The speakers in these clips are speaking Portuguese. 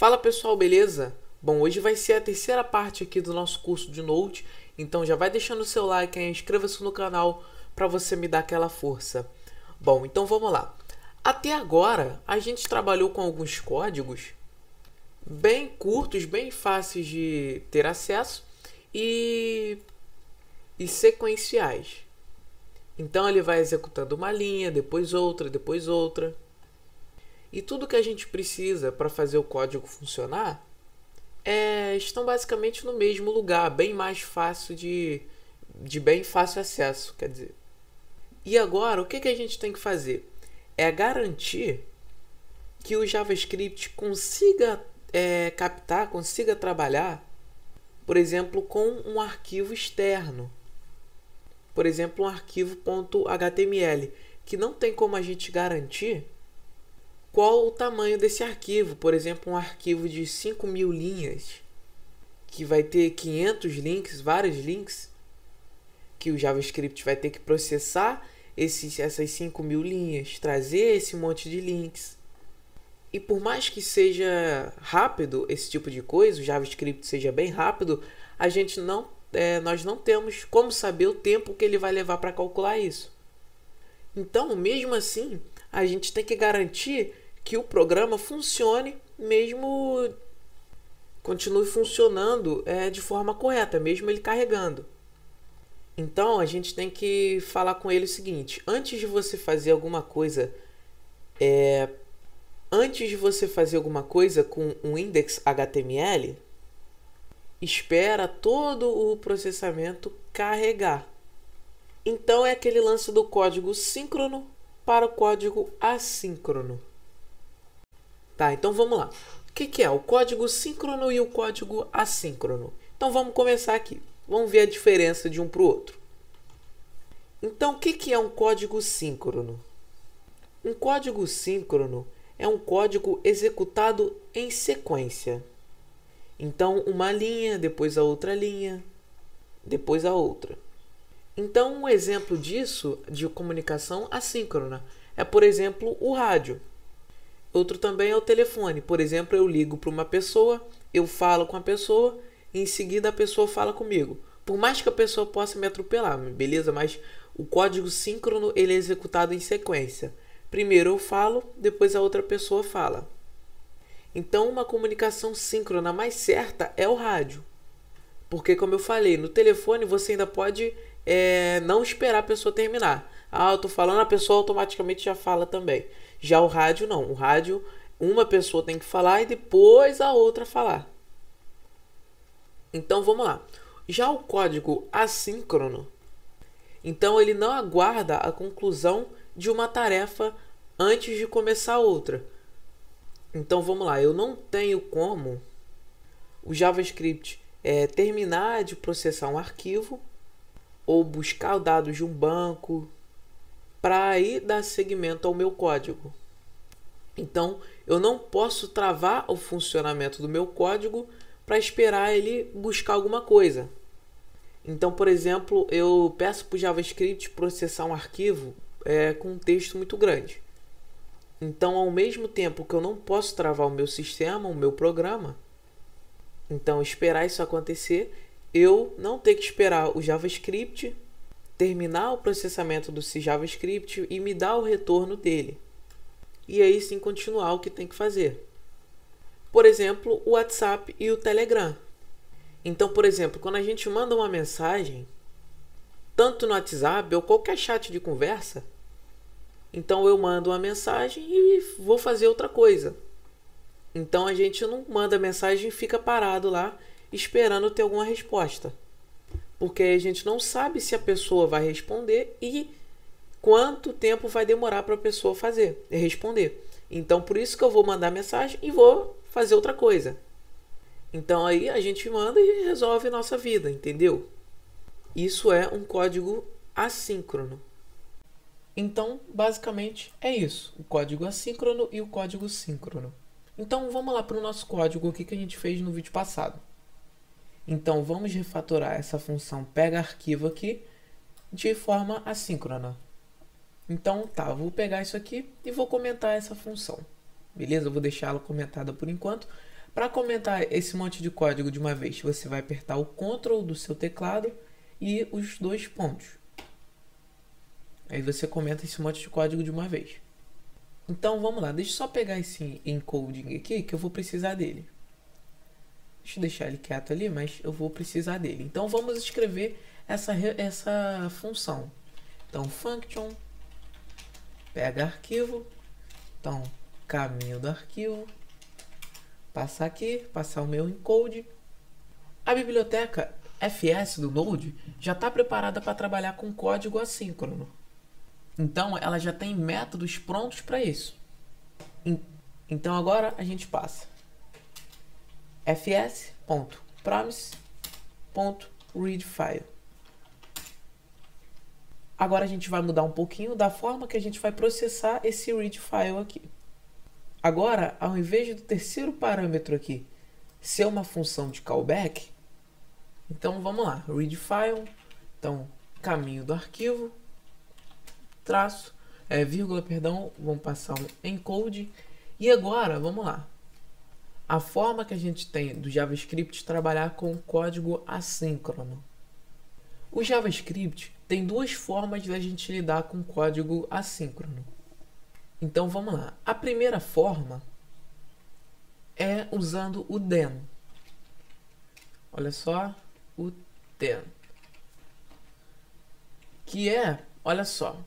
Fala pessoal, beleza? Bom, hoje vai ser a terceira parte aqui do nosso curso de Node, então já vai deixando o seu like aí, inscreva-se no canal para você me dar aquela força. Bom, então vamos lá. Até agora a gente trabalhou com alguns códigos bem curtos, bem fáceis de ter acesso e sequenciais. Então ele vai executando uma linha, depois outra, depois outra. E tudo que a gente precisa para fazer o código funcionar estão basicamente no mesmo lugar, bem mais fácil de bem fácil acesso, quer dizer. E agora, o que a gente tem que fazer? É garantir que o JavaScript consiga captar, consiga trabalhar, por exemplo, com um arquivo externo. Por exemplo, um arquivo .html, que não tem como a gente garantir qual o tamanho desse arquivo. Por exemplo, um arquivo de 5.000 linhas, que vai ter 500 links, vários links, que o JavaScript vai ter que processar essas 5.000 linhas, trazer esse monte de links. E por mais que seja rápido esse tipo de coisa, o JavaScript seja bem rápido, nós não temos como saber o tempo que ele vai levar para calcular isso. Então, mesmo assim, a gente tem que garantir que o programa funcione, mesmo continue funcionando de forma correta, mesmo ele carregando. Então, a gente tem que falar com ele o seguinte: antes de você fazer alguma coisa com um index.html, espera todo o processamento carregar. Então é aquele lance do código síncrono para o código assíncrono. Tá, então vamos lá. O que é o código síncrono e o código assíncrono? Então vamos começar aqui. Vamos ver a diferença de um para o outro. Então, o que é um código síncrono? Um código síncrono é um código executado em sequência. Então, uma linha, depois a outra linha, depois a outra. Então, um exemplo disso, de comunicação assíncrona, é, por exemplo, o rádio. Outro também é o telefone. Por exemplo, eu ligo para uma pessoa, eu falo com a pessoa, e em seguida a pessoa fala comigo. Por mais que a pessoa possa me atropelar, beleza? Mas o código síncrono ele é executado em sequência. Primeiro eu falo, depois a outra pessoa fala. Então, uma comunicação síncrona mais certa é o rádio. Porque, como eu falei, no telefone você ainda pode não esperar a pessoa terminar. Eu estou falando, a pessoa automaticamente já fala também. Já o rádio não. O rádio, uma pessoa tem que falar e depois a outra falar. Então, vamos lá. Já o código assíncrono, então ele não aguarda a conclusão de uma tarefa antes de começar outra. Então, vamos lá. Eu não tenho como o JavaScript terminar de processar um arquivo ou buscar dados de um banco para aí dar seguimento ao meu código. Então, eu não posso travar o funcionamento do meu código para esperar ele buscar alguma coisa. Então, por exemplo, eu peço para o JavaScript processar um arquivo com um texto muito grande. Então, ao mesmo tempo que eu não posso travar o meu sistema, o meu programa, então esperar isso acontecer, eu não tenho que esperar o JavaScript terminar o processamento do JavaScript e me dar o retorno dele. E aí sim continuar o que tem que fazer. Por exemplo, o WhatsApp e o Telegram. Então, por exemplo, quando a gente manda uma mensagem, tanto no WhatsApp ou qualquer chat de conversa, então eu mando uma mensagem e vou fazer outra coisa. Então a gente não manda mensagem e fica parado lá esperando ter alguma resposta. Porque a gente não sabe se a pessoa vai responder e quanto tempo vai demorar para a pessoa responder. Então por isso que eu vou mandar mensagem e vou fazer outra coisa. Então aí a gente manda e resolve a nossa vida, entendeu? Isso é um código assíncrono. Então, basicamente, é isso. O código assíncrono e o código síncrono. Então, vamos lá para o nosso código aqui que a gente fez no vídeo passado. Então, vamos refatorar essa função pega arquivo aqui de forma assíncrona. Então, tá, vou pegar isso aqui e vou comentar essa função. Beleza? Eu vou deixar ela comentada por enquanto, Para comentar esse monte de código de uma vez, você vai apertar o Ctrl do seu teclado e os 2 pontos. Aí você comenta esse monte de código de uma vez. Então vamos lá, deixa eu só pegar esse encoding aqui que eu vou precisar dele. Deixa eu deixar ele quieto ali, mas eu vou precisar dele. Então vamos escrever essa função. Então function, pega arquivo, então caminho do arquivo, passar aqui, passar o meu encode. A biblioteca FS do Node já está preparada para trabalhar com código assíncrono. Então ela já tem métodos prontos para isso. Então agora a gente passa fs.promise.readFile. Agora a gente vai mudar um pouquinho da forma que a gente vai processar esse read file aqui. Agora, ao invés do terceiro parâmetro aqui ser uma função de callback, então vamos lá, read file, então caminho do arquivo, vírgula, perdão, vamos passar um encode. E agora, vamos lá. A forma que a gente tem do JavaScript trabalhar com código assíncrono. O JavaScript tem 2 formas de a gente lidar com código assíncrono. Então vamos lá. A primeira forma é usando o then. Olha só, o then. Que é, olha só.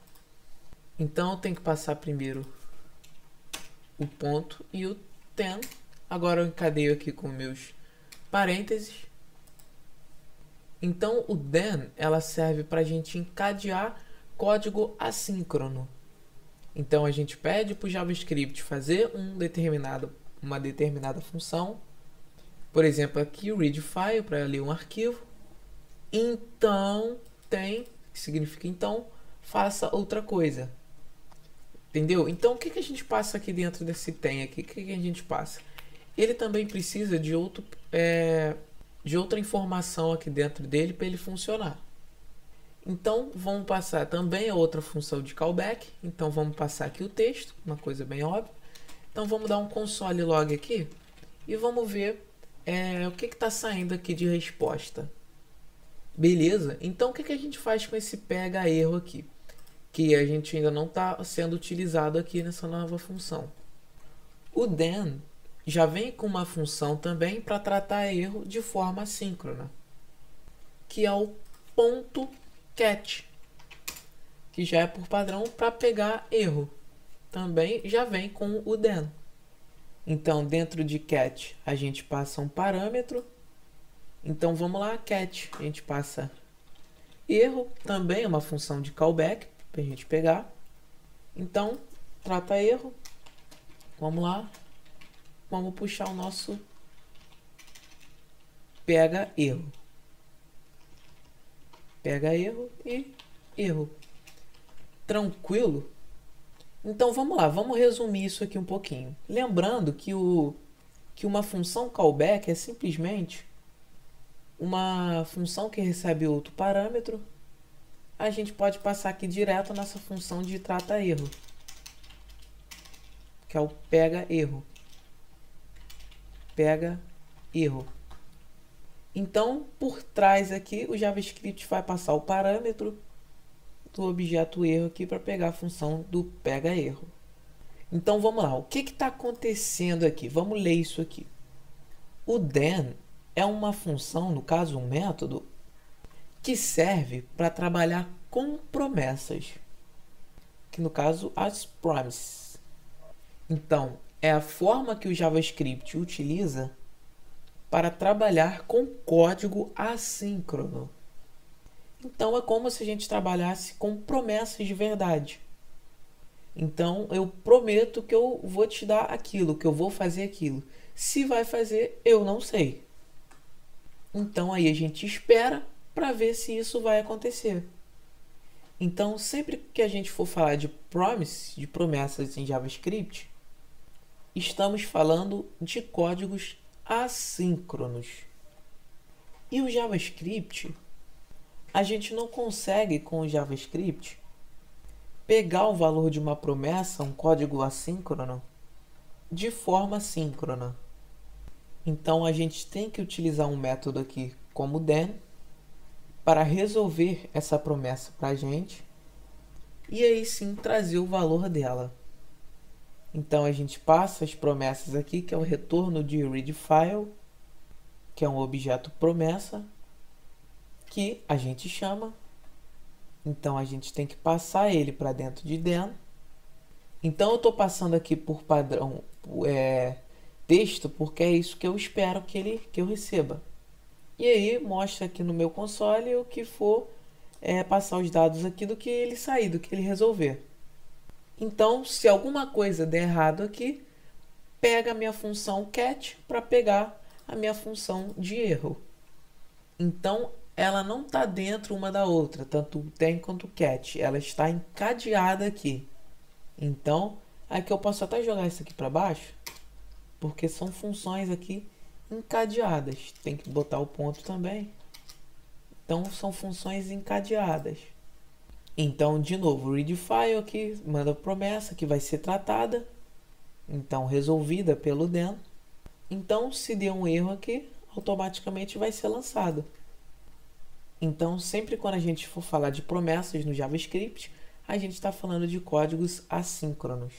Então eu tenho que passar primeiro o ponto e o then. Agora eu encadeio aqui com meus parênteses. Então o then ela serve para a gente encadear código assíncrono. Então a gente pede para o JavaScript fazer uma determinada função. Por exemplo, aqui o read file para ler um arquivo. Então tem, que significa então, faça outra coisa. Entendeu? Então o que a gente passa aqui dentro desse tem aqui? O que a gente passa? Ele também precisa de outra informação aqui dentro dele para ele funcionar. Então vamos passar também a outra função de callback. Então vamos passar aqui o texto, uma coisa bem óbvia. Então vamos dar um console log aqui e vamos ver o que está saindo aqui de resposta. Beleza? Então o que a gente faz com esse pega erro aqui? Que a gente ainda não está sendo utilizado aqui nessa nova função. O then já vem com uma função também para tratar erro de forma assíncrona, que é o .catch, que já é por padrão para pegar erro. Também já vem com o then. Então dentro de catch a gente passa um parâmetro. Então vamos lá, catch, a gente passa erro, também é uma função de callback para a gente pegar. Então trata erro. Vamos lá. Vamos puxar o nosso pega erro. Pega erro e erro. Tranquilo? Então vamos lá, vamos resumir isso aqui um pouquinho. Lembrando que uma função callback é simplesmente uma função que recebe outro parâmetro. A gente pode passar aqui direto nessa função de trata erro, que é o pega erro. Pega erro. Então, por trás aqui, o JavaScript vai passar o parâmetro do objeto erro aqui para pegar a função do pega erro. Então, vamos lá. O que está acontecendo aqui? Vamos ler isso aqui. O then é uma função, no caso um método, que serve para trabalhar com promessas, que no caso as promises. Então, é a forma que o JavaScript utiliza para trabalhar com código assíncrono. Então é como se a gente trabalhasse com promessas de verdade. Então eu prometo que eu vou te dar aquilo, que eu vou fazer aquilo. Se vai fazer, eu não sei. Então aí a gente espera para ver se isso vai acontecer. Então sempre que a gente for falar de promise, de promessas em JavaScript, estamos falando de códigos assíncronos. E o JavaScript, a gente não consegue com o JavaScript pegar o valor de uma promessa, um código assíncrono, de forma síncrona. Então a gente tem que utilizar um método aqui como then para resolver essa promessa para a gente e aí sim trazer o valor dela. Então a gente passa as promessas aqui, que é o retorno de readFile, que é um objeto promessa que a gente chama. Então a gente tem que passar ele para dentro de then. Então eu estou passando aqui por padrão texto, porque é isso que eu espero que eu receba. E aí mostra aqui no meu console o que for passar os dados aqui do que ele sair, do que ele resolver. Então, se alguma coisa der errado aqui, pega a minha função catch para pegar a minha função de erro. Então, ela não está dentro uma da outra, tanto o then quanto o catch. Ela está encadeada aqui. Então, aqui eu posso até jogar isso aqui para baixo, porque são funções aqui encadeadas. Tem que botar o ponto também. Então, são funções encadeadas. Então, de novo, readFile aqui, manda promessa que vai ser tratada. Então, resolvida pelo then. Então, se der um erro aqui, automaticamente vai ser lançado. Então, sempre quando a gente for falar de promessas no JavaScript, a gente está falando de códigos assíncronos.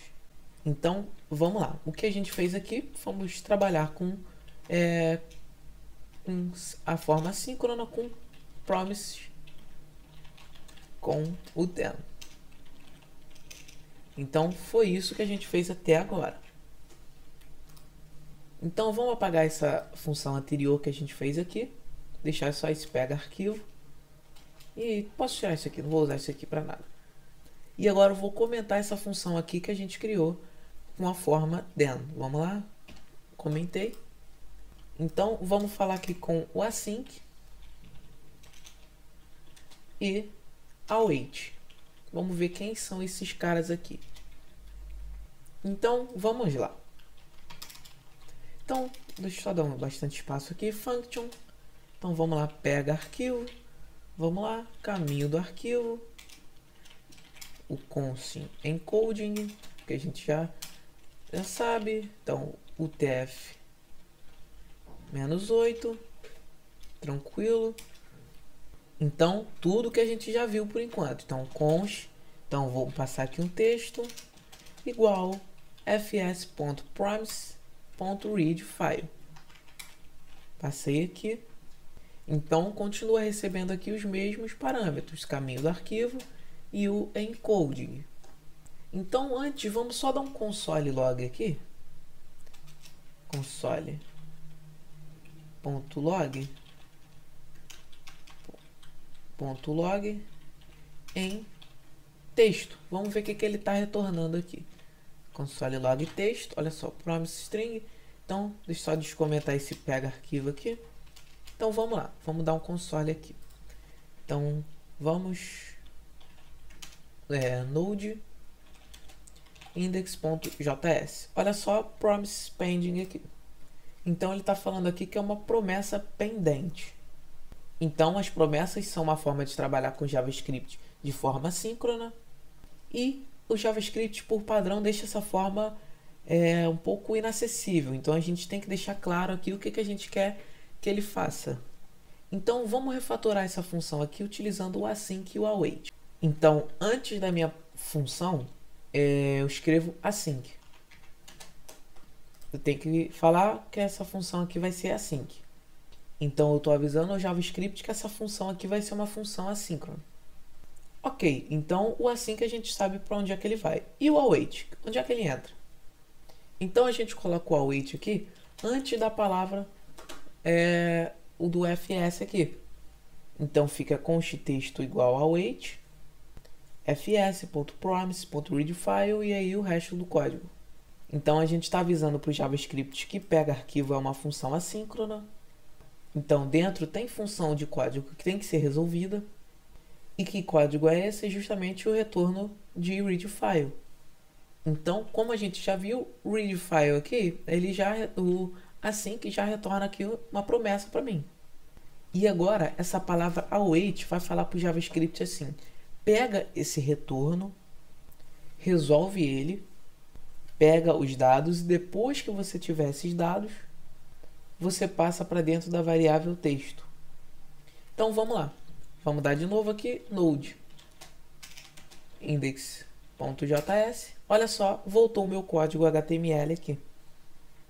Então, vamos lá. O que a gente fez aqui, vamos trabalhar com a forma assíncrona com promises com o then. Então, foi isso que a gente fez até agora. Então, vamos apagar essa função anterior que a gente fez aqui. Deixar só esse pega arquivo. E posso tirar isso aqui, não vou usar isso aqui para nada. E agora eu vou comentar essa função aqui que a gente criou com a forma then. Vamos lá? Comentei. Então, vamos falar aqui com o async e await. Vamos ver quem são esses caras aqui. Então, vamos lá. Então, deixa eu só dar bastante espaço aqui. Function. Então, vamos lá, pega arquivo. Vamos lá, caminho do arquivo. O constant encoding, que a gente já sabe. Então, UTF -8. Tranquilo. Então, tudo que a gente já viu por enquanto. Então, const. Então, vou passar aqui um texto. Igual fs.promise.readFile. Passei aqui. Então, continua recebendo aqui os mesmos parâmetros. Caminho do arquivo e o encoding. Então, antes, vamos só dar um console log aqui. Console.log .log em texto. Vamos ver o que ele está retornando aqui. Console log texto. Olha só, promise string. Então, deixa eu só descomentar esse pega arquivo aqui. Então, vamos lá. Vamos dar um console aqui. Então, vamos node index.js. Olha só, promise pending aqui. Então, ele está falando aqui que é uma promessa pendente. Então, as promessas são uma forma de trabalhar com JavaScript de forma síncrona. E o JavaScript, por padrão, deixa essa forma um pouco inacessível. Então, a gente tem que deixar claro aqui o que a gente quer que ele faça. Então, vamos refatorar essa função aqui utilizando o async e o await. Então, antes da minha função, eu escrevo async. Eu tenho que falar que essa função aqui vai ser async. Então, eu estou avisando ao JavaScript que essa função aqui vai ser uma função assíncrona. Ok, então o async a gente sabe para onde é que ele vai. E o await, onde é que ele entra? Então, a gente coloca o await aqui antes da palavra o do fs aqui. Então, fica const texto igual await fs.promise.readFile e aí o resto do código. Então, a gente está avisando para o JavaScript que pega arquivo é uma função assíncrona. Então, dentro tem função de código que tem que ser resolvida. E que código é esse? É justamente o retorno de readFile. Então, como a gente já viu, o readFile aqui, o async já retorna aqui uma promessa para mim. E agora, essa palavra await vai falar para o JavaScript assim: pega esse retorno, resolve ele, pega os dados e depois que você tiver esses dados, você passa para dentro da variável texto. Então vamos lá. Vamos dar de novo aqui node index.js. Olha só, voltou o meu código HTML aqui.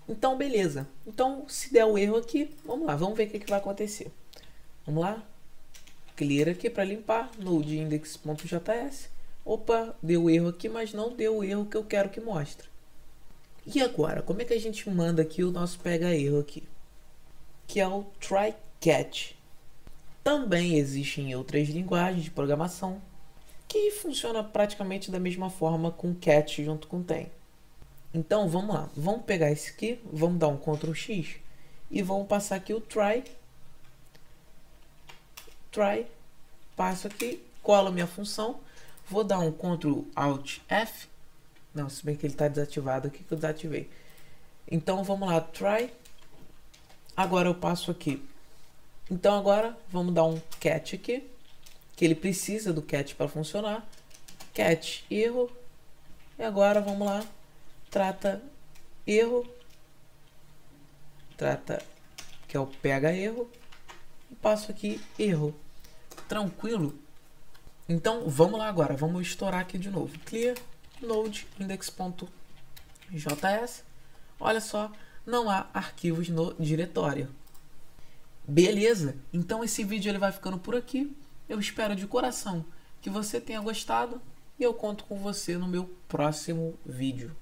Então beleza. Então se der o erro aqui, vamos lá, vamos ver o que vai acontecer. Vamos lá. Clear aqui para limpar, node index.js. Opa, deu erro aqui, mas não deu o erro que eu quero que mostre. E agora, como é que a gente manda aqui o nosso pega erro aqui? Que é o try catch. Também existe em outras linguagens de programação que funciona praticamente da mesma forma com catch junto com tem. Então vamos lá, vamos pegar esse aqui, vamos dar um Ctrl X e vamos passar aqui o try, passo aqui, colo minha função, vou dar um Ctrl Alt F, não, se bem que ele está desativado aqui que eu desativei. Então vamos lá, try, agora eu passo aqui. Então agora vamos dar um catch aqui, que ele precisa do catch para funcionar, catch erro, e agora vamos lá, trata erro, trata que é o pega erro, e passo aqui erro. Tranquilo? Então vamos lá agora, vamos estourar aqui de novo. Clear node index.js. Olha só, não há arquivos no diretório. Beleza? Então esse vídeo ele vai ficando por aqui. Eu espero de coração que você tenha gostado e eu conto com você no meu próximo vídeo.